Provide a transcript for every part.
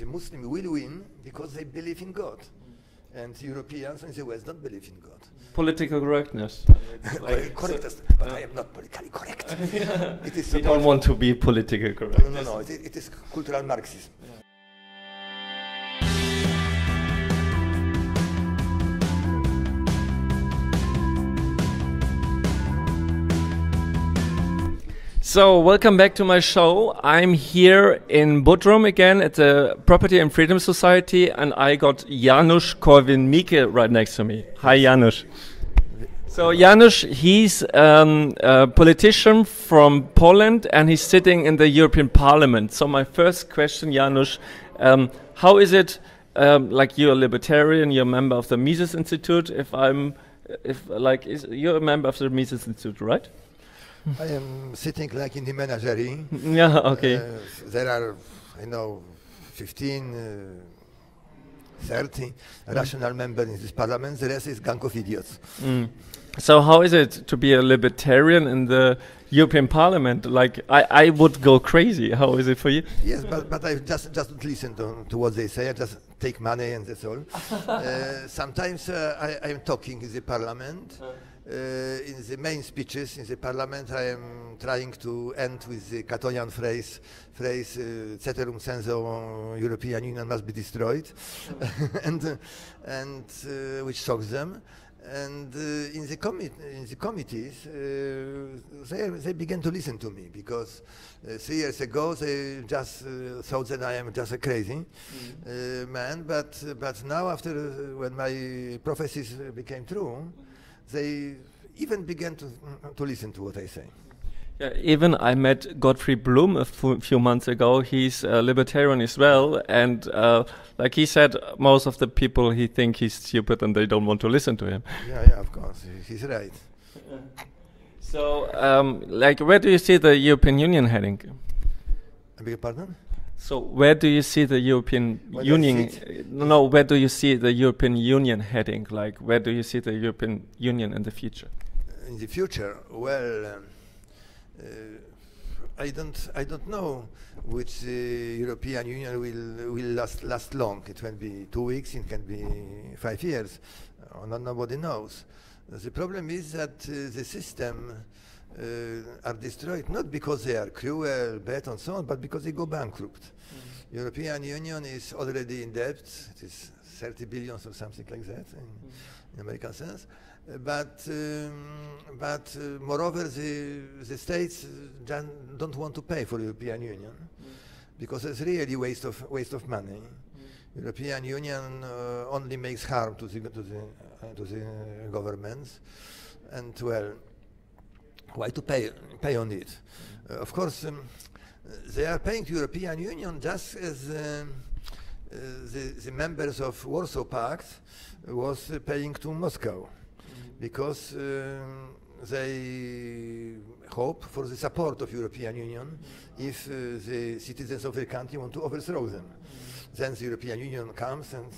the Muslim will win because they believe in God. And Europeans in the West don't believe in God. Political correctness. Correctness, but I am not politically correct. It is we don't want to be politically correct. No, it is cultural Marxism. Yeah. So, welcome back to my show. I'm here in Bodrum again at the Property and Freedom Society, and I got Janusz Korwin-Mikke right next to me. Hi, Janusz. So, Janusz, he's a politician from Poland, and he's sitting in the European Parliament. So, my first question, Janusz, how is it, like you're a libertarian, you're a member of the Mises Institute, you're a member of the Mises Institute, right? I am sitting like in the menagerie. Yeah, okay. There are, 15, 30 rational members in this parliament. The rest is gang of idiots. So how is it to be a libertarian in the European Parliament? Like, I would go crazy. How is it for you? Yes, but I just don't listen to what they say. I just take money and that's all. Sometimes I am talking in the parliament. In the main speeches in the parliament, I am trying to end with the Catonian phrase "Ceterum censeo, European Union must be destroyed," and which shocks them. And in the committees, they began to listen to me because 3 years ago they just thought that I am just a crazy man. But now, after when my prophecies became true, they even began to listen to what I say. Yeah, even I met Godfrey Blume a few months ago. He's a libertarian as well, and like he said, most of the people he think he's stupid and they don't want to listen to him. Yeah, of course, he's right. So, where do you see the European Union heading? I beg your pardon? So where do you see the European Union? No, where do you see the European Union heading? Like, where do you see the European Union in the future? In the future, well, I don't know which European Union will last long. It can be 2 weeks. It can be 5 years. Nobody knows. The problem is that the system are destroyed not because they are cruel, bad, and so on, but because they go bankrupt. European Union is already in debt. It is 30 billion or something like that in American sense. But moreover, the states don't want to pay for European Union because it's really waste of money. European Union only makes harm to the governments, and well, why to pay on it? Of course, they are paying to European Union just as the members of Warsaw Pact was paying to Moscow, because they hope for the support of European Union if the citizens of the country want to overthrow them. Then the European Union comes and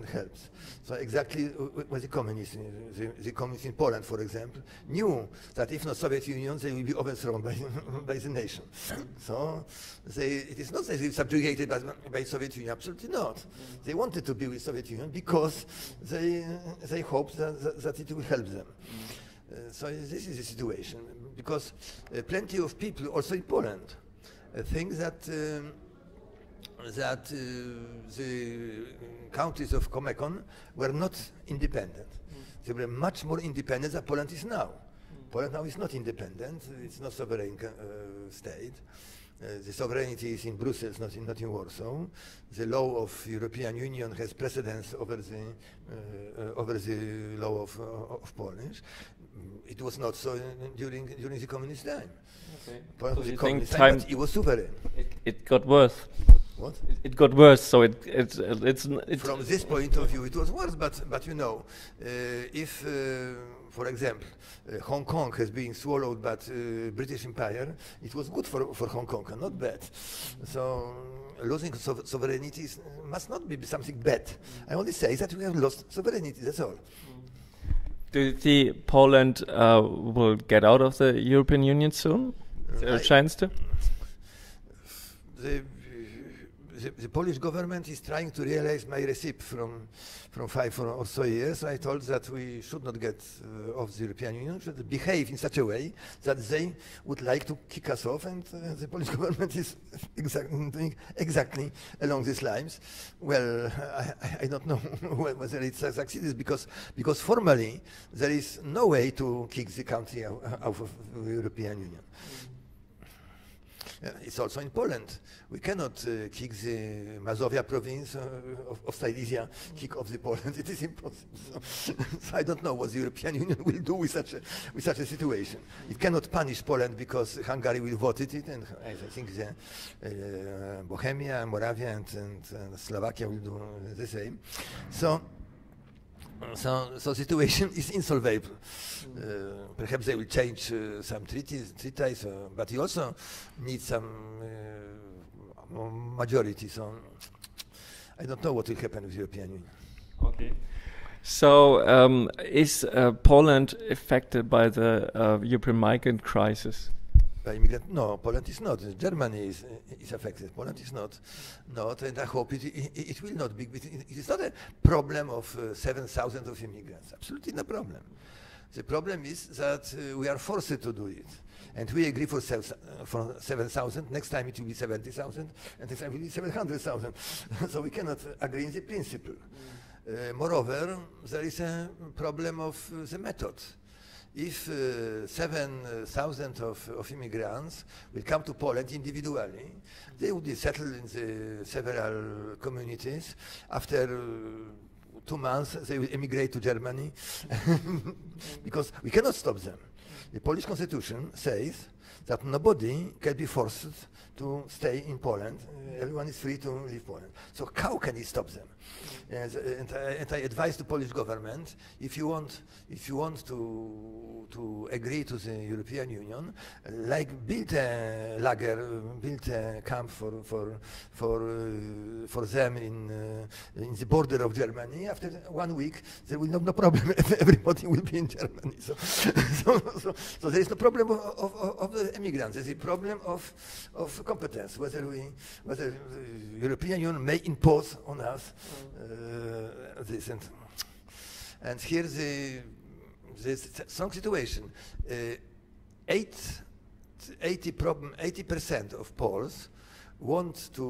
helps. So exactly what the communists in Poland, for example, knew that if not Soviet Union, they will be overthrown by the nation. So it is not that they were subjugated by Soviet Union, absolutely not. They wanted to be with Soviet Union because they hoped that it will help them. So this is the situation, because plenty of people, also in Poland, think that the countries of Comecon were not independent. They were much more independent than Poland is now. Poland now is not independent. It's not sovereign state. The sovereignty is in Brussels, not in Warsaw. The law of European Union has precedence over the law of Polish. It was not so during the communist time. Okay. Poland So was you the think communist time, but it was sovereign. It got worse. What? It got worse. So it's from this point of view, it was worse. But you know, if for example, Hong Kong has been swallowed by British Empire, it was good for Hong Kong, not bad. So losing sovereignty must not be something bad. I only say that we have lost sovereignty. That's all. Do you think Poland will get out of the European Union soon? Is there a chance to? the Polish government is trying to realize my recipe from 5 or so years. I told that we should not get off the European Union, should behave in such a way that they would like to kick us off, and the Polish government is doing exactly along these lines. Well, I don't know whether it succeeds because formally there is no way to kick the country out of the European Union. It's also in Poland. We cannot kick the Mazovia province of Silesia, kick off the Poland. It is impossible. So I don't know what the European Union will do with such a situation. It cannot punish Poland because Hungary will vote it, and I think the Bohemia, Moravia, and Slovakia will do the same. So situation is insolvable. Perhaps they will change some treaties, but you also need some majority. So I don't know what will happen with the European Union. Okay. So is Poland affected by the European migrant crisis? By immigrant? No, Poland is not. Germany is affected. Poland is not, and I hope it will not be. It is not a problem of 7,000 of immigrants. Absolutely no problem. The problem is that we are forced to do it, and we agree for 7,000. Next time it will be 70,000, and next time it will be 700,000. So we cannot agree in the principle. Moreover, there is a problem of the method. If 7,000 of immigrants will come to Poland individually, they will be settled in the several communities. After 2 months, they will emigrate to Germany because we cannot stop them. The Polish constitution says that nobody can be forced to stay in Poland. Everyone is free to leave Poland. So how can he stop them? And I advise the Polish government, if you want to agree to the European Union, like build a lager, build a camp for them in the border of Germany. After 1 week, there will no problem. Everybody will be in Germany. So there is no problem of the immigrants. There is a problem of competence. Whether the European Union may impose on us this, and here the strong situation. 80% of Poles want to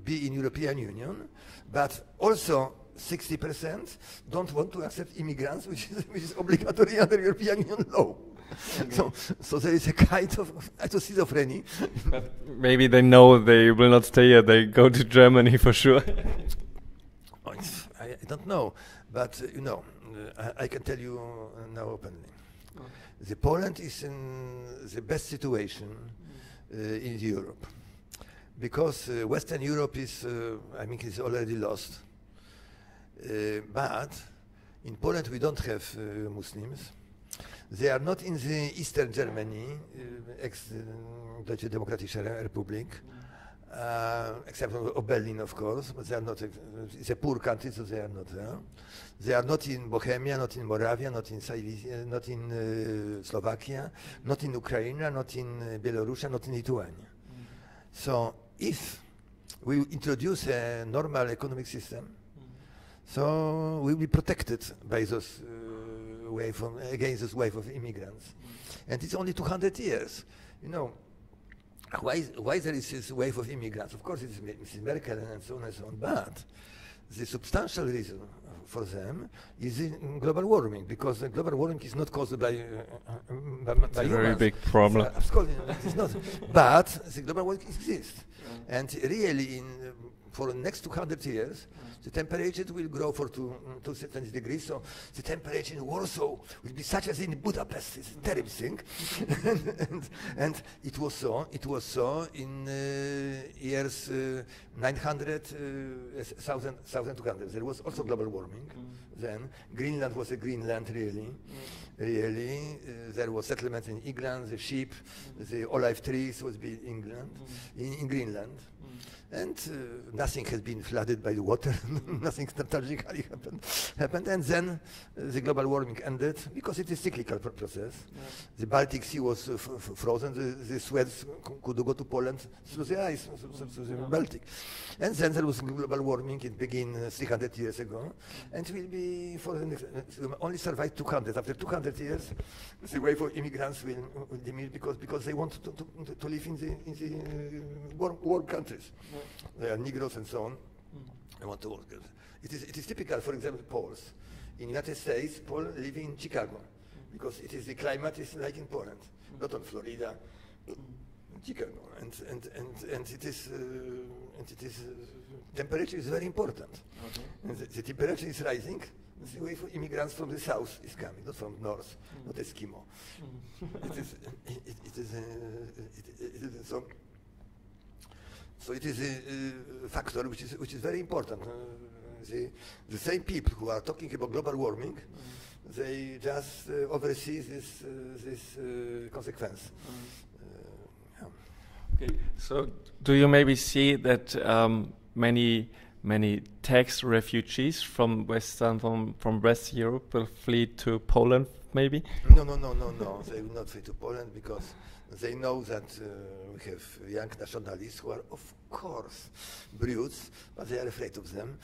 be in European Union, but also 60% don't want to accept immigrants, which is obligatory under European Union law. Okay. So there is a kind of schizophrenia. But maybe they know they will not stay here. They go to Germany for sure. I don't know, but I can tell you now openly. The Poland is in the best situation in Europe, because Western Europe is already lost. But in Poland we don't have Muslims. They are not in the Eastern Germany, ex-Deutsche Demokratische Republic, except of Berlin, of course, but they are not. It's a poor country, so they are not there. They are not in Bohemia, not in Moravia, not in Silesia, not in Slovakia, not in Ukraine, not in Belarus, not in Lithuania. So if we introduce a normal economic system, so we will be protected by those against this wave of immigrants. And it's only 200 years. Why there is this wave of immigrants? Of course, it's Mrs. Merkel and so on and so on, but the substantial reason for them is global warming, because global warming is not caused by it's a very big problem. Of course, it's not. But the global warming exists. And really, for the next 200 years, the temperature will grow for 2 degrees. So the temperature in Warsaw will be such as in Budapest. It's a terrible thing. and it was so in years 900, 1200. There was also global warming. Then Greenland was a Greenland, really. There was settlement in England. The sheep, the olive trees was built in Greenland. And nothing has been flooded by the water, nothing tragically happened. And then the global warming ended because it is a cyclical process. Yeah. The Baltic Sea was frozen, the Suez could go to Poland through the ice, through the Baltic. And then there was global warming, it began 300 years ago, and will be for the next, only survive 200. After 200 years, the wave of immigrants will diminish because they want to live in the warm countries. Yeah. They are Negroes and so on. They want to work. It is typical, for example, Poles. In the United States, Poles live in Chicago because the climate is like in Poland, not on Florida, Chicago, and it is temperature is very important. Okay. And the temperature is rising. The wave of immigrants from the south is coming, not from north, not Eskimo. So it is a factor which is very important. The same people who are talking about global warming, they just oversee this consequence. Yeah. Okay. So do you maybe see that many tax refugees from West Europe will flee to Poland? Maybe? No. They will not flee to Poland because they know that we have young nationalists who are, of course, brutes, but they are afraid of them.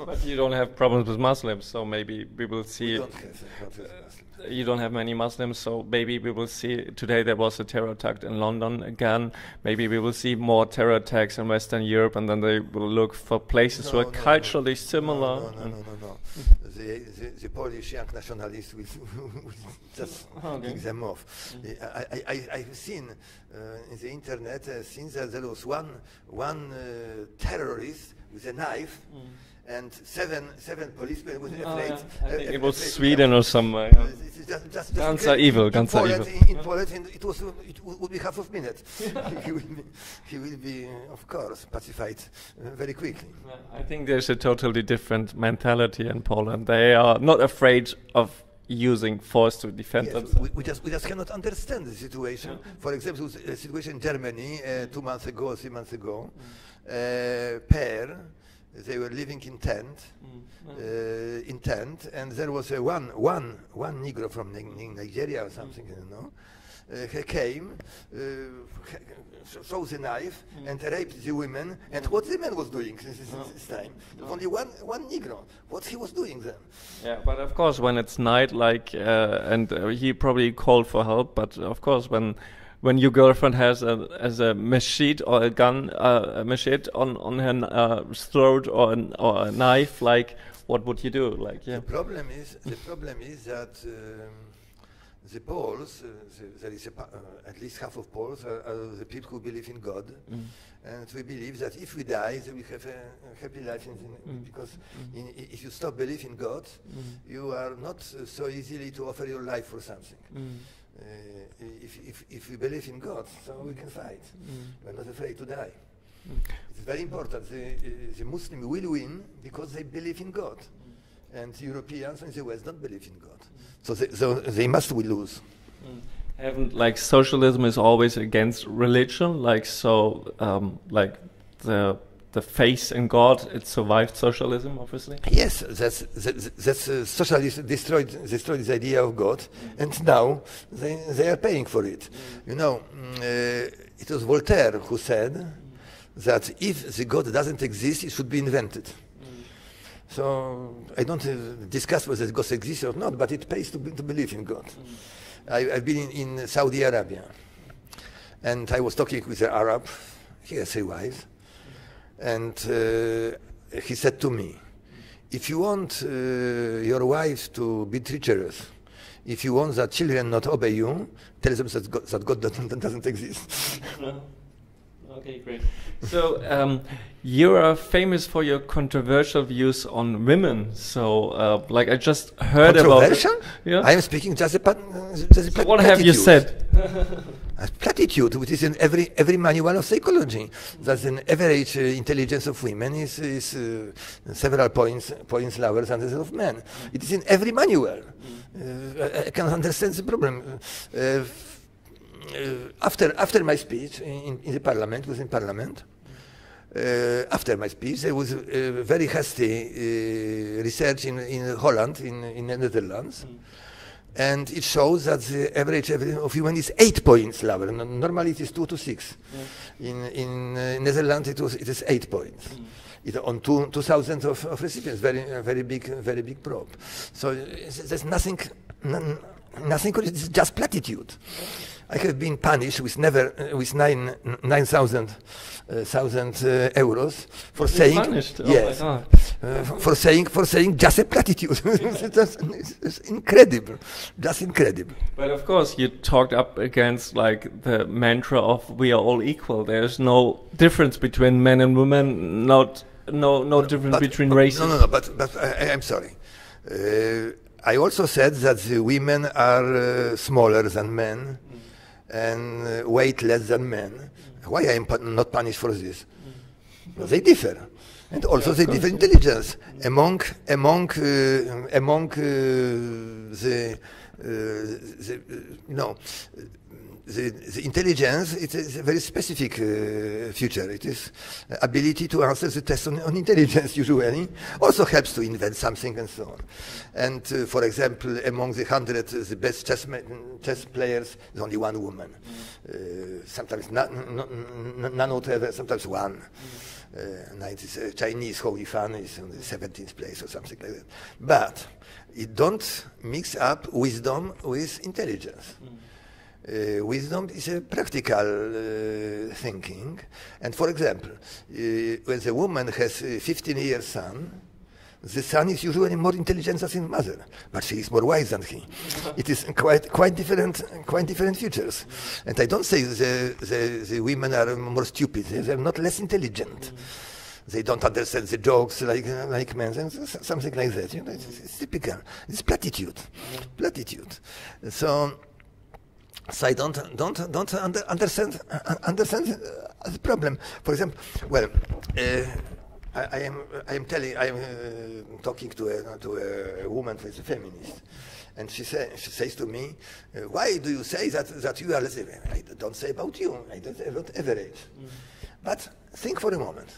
But you don't have problems with Muslims, so maybe we will see. We don't have Muslims. You don't have many Muslims, so maybe we will see. Today there was a terror attack in London again. Maybe we will see more terror attacks in Western Europe, and then they will look for places who are culturally similar. No. The Polish young nationalists will just kick them off. I've seen in the internet since there was one terrorist with a knife. And seven policemen were afraid. I think it was Sweden or somewhere. Guns are evil. In Poland, it would be half a minute. he will be, of course, pacified very quickly. I think there's a totally different mentality in Poland. They are not afraid of using force to defend themselves. We just cannot understand the situation. For example, the situation in Germany 2 months ago, 3 months ago, they were living in tent, and there was one Negro from Nigeria or something, he came, showed the knife, and raped the women. And what the man was doing this time? Only one Negro. What he was doing then? Yeah, but of course, when it's night, and he probably called for help. But of course, when your girlfriend has a machete or a gun, a machete on her throat or a knife, what would you do? The problem is that the Poles, there is at least half of Poles are the people who believe in God, and we believe that if we die, they will have a happy life. Because if you stop believing in God, you are not so easily to offer your life for something. If we believe in God, so we can fight. We're not afraid to die. It's very important. The Muslims will win because they believe in God, and Europeans in the West don't believe in God. So they must lose. Haven't socialism is always against religion, the faith in God, it survived socialism, obviously. Yes, that's socialism destroyed this idea of God, and now they are paying for it. It was Voltaire who said that if the God doesn't exist, it should be invented. So I don't discuss whether God exists or not, but it pays to believe in God. I've been in Saudi Arabia, and I was talking with an Arab. He has 3 wives. And he said to me, if you want your wife to be treacherous, if you want that children not obey you, tell them that God doesn't exist. Okay, great. So you are famous for your controversial views on women. So I just heard about... Controversial? Yeah. I am speaking just a so what have you said? A platitude, which is in every manual of psychology. That an average intelligence of women is several points lower than that of men. It is in every manual. I can understand the problem. After my speech in the parliament, within parliament, after my speech, there was very hasty research in Holland, in the Netherlands. And it shows that the average of women is 8 points lower. Normally it is 2 to 6. In Netherlands it is 8 points. On 2,000 of recipients, very big probe. So there's nothing, it's just platitude. I have been punished with 9,000 euros for saying punished? yes, Oh for saying just a platitude. It's incredible, just incredible. But of course, you talked up against like the mantra of "we are all equal." There's no difference between men and women. No difference between races. No. But I'm sorry. I also said that the women are smaller than men and weight less than men. Why I am not punished for this? Well, they differ, and also they differ in intelligence among the intelligence. It is a very specific feature. It is ability to answer the test on intelligence usually. Also helps to invent something and so on. And for example, among the 100 the best chess players, there's only one woman. Sometimes none whatever, sometimes one. It is Chinese Holy Fan is on the 17th place or something like that. But it don't mix up wisdom with intelligence. Wisdom is a practical thinking. And for example, when the woman has a 15-year son, the son is usually more intelligent than his mother, but she is more wise than he. It is quite different features. And I don't say the women are more stupid. They are not less intelligent. They don't understand the jokes like men, and something like that. You know, it's typical. It's platitude. So I don't understand the problem. For example, well, I am talking to a woman who is a feminist, and she says to me, "Why do you say that you are less?" I don't say about you. I don't say about average. But think for a moment.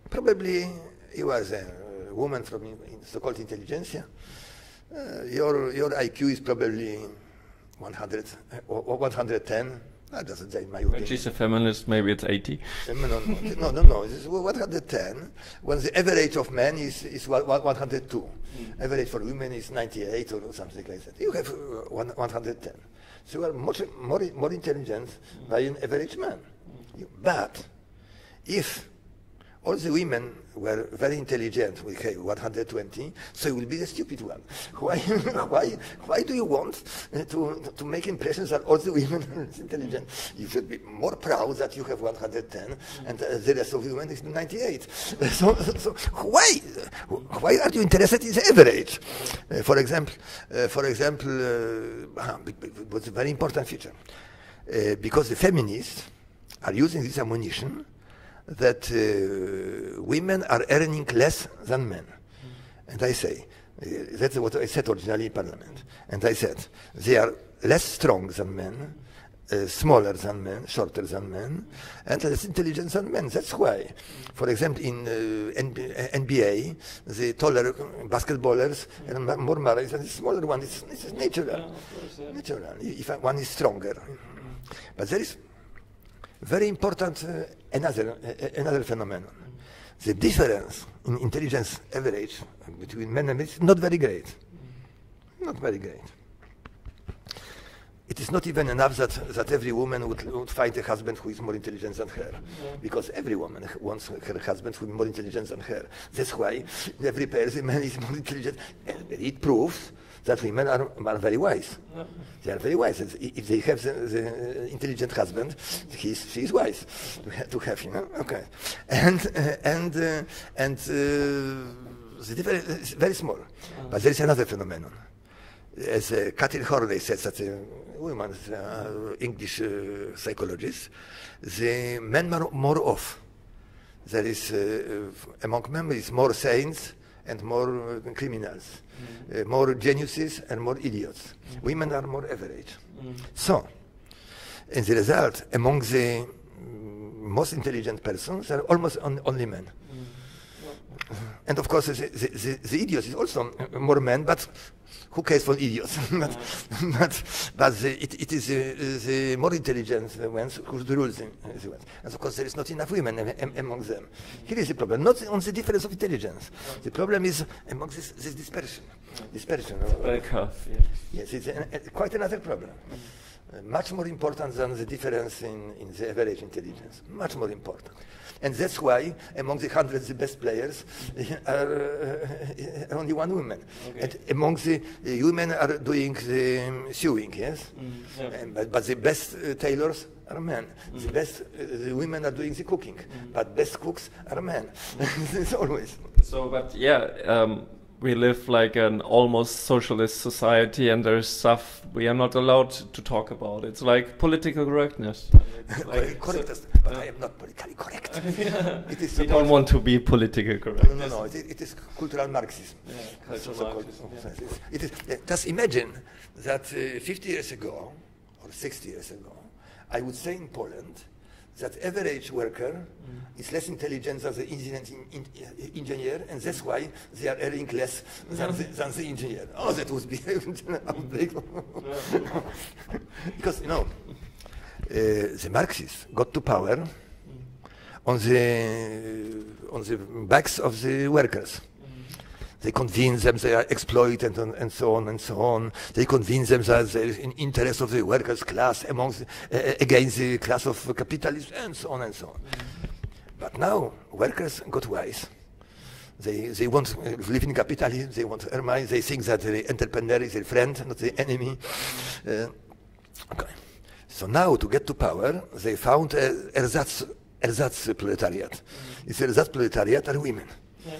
Probably you are a woman from so-called intelligentsia. Your IQ is probably 100 or 110. That doesn't say my opinion. When she's a feminist, maybe it's 80. No. This is 110. When the average of men is 102. Average for women is 98 or something like that. You have 110. So you are more intelligent than an average man. But if all the women were very intelligent, we have 120, so you will be the stupid one. Why do you want to make impressions that all the women are intelligent? You should be more proud that you have 110 and the rest of the women is 98. So why are you interested in the average? For example, it was a very important feature. Because the feminists are using this ammunition that women are earning less than men. And I say, that's what I said originally in Parliament. And I said, they are less strong than men, smaller than men, shorter than men, and less intelligent than men. That's why. For example, in NBA, the taller basketballers are more married than the smaller one. It's natural. Natural. If one is stronger. But there is very important another phenomenon. The difference in intelligence average between men and women is not very great. Not very great. It is not even enough that every woman would find a husband who is more intelligent than her, because every woman wants her husband who is more intelligent than her. That's why every person man is more intelligent. It proves that women are very wise. They are very wise. If they have the intelligent husband, she is wise to have, you know. Okay, and the difference is very small. But there is another phenomenon. As Catherine Horley said, such a woman, English psychologist, the men are more off. There is among men is more saints and more criminals, more geniuses and more idiots. Women are more average. So, as a result, among the most intelligent persons are almost only men. And of course, the idiots is also more men, but who cares for idiots? but it is the more intelligent ones who rule the ones. And of course, there is not enough women among them. Here is the problem, not on the difference of intelligence. The problem is among this dispersion. Bell curve. Yes, it's quite another problem. Much more important than the difference in the average intelligence. Much more important. And that's why among the 100 the best players are only one woman. Okay. And among the women are doing the sewing, yes? But the best tailors are men. The best the women are doing the cooking. But best cooks are men. It's always. So, but yeah, we live like an almost socialist society, and there's stuff we are not allowed to talk about. It's like political correctness. Like correctness, but I am not politically correct. It is. We don't want to be politically correct. No. It is cultural Marxism. Yeah, cultural Marxism. It is. Just imagine that 50 years ago or 60 years ago, I would say in Poland that average worker is less intelligent than the engineer, and that's why they are earning less than the engineer. Oh, that would be because the Marxists got to power on the backs of the workers. They convince them they are exploited and so on and so on. They convince them that there is an interest of the workers' class against the class of capitalists and so on and so on. But now workers got wise. They want to live in capitalism. They want to earn money. They think that the entrepreneur is their friend, not the enemy. Okay. So now to get to power, they found ersatz proletariat. This ersatz proletariat are women. Yeah.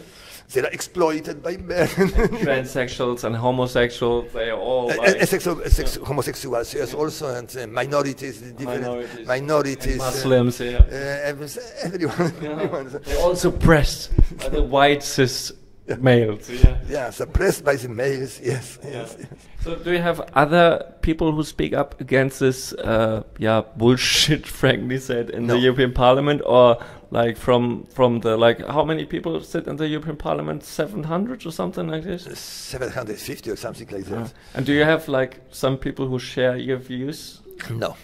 They are exploited by men. Transsexuals and homosexuals, they are all homosexuals, yes, also, and minorities, minorities, and Muslims, everyone. They're all suppressed by the white cis males. Yeah, suppressed by the males, yes. So do you have other people who speak up against this bullshit, frankly said, in the European Parliament, or like from the, like, how many people sit in the European Parliament? 700 or something like this? 750 or something like that. And do you have like some people who share your views? No.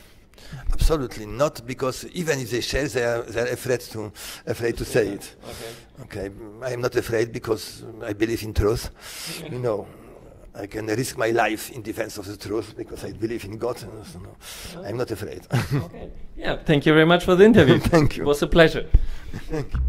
Absolutely not, because even if they share, they are afraid to say it. Okay, I am not afraid because I believe in truth. I can risk my life in defense of the truth because I believe in God. So no, I'm not afraid. Okay. Yeah, thank you very much for the interview. Thank you. It was a pleasure. Thank you.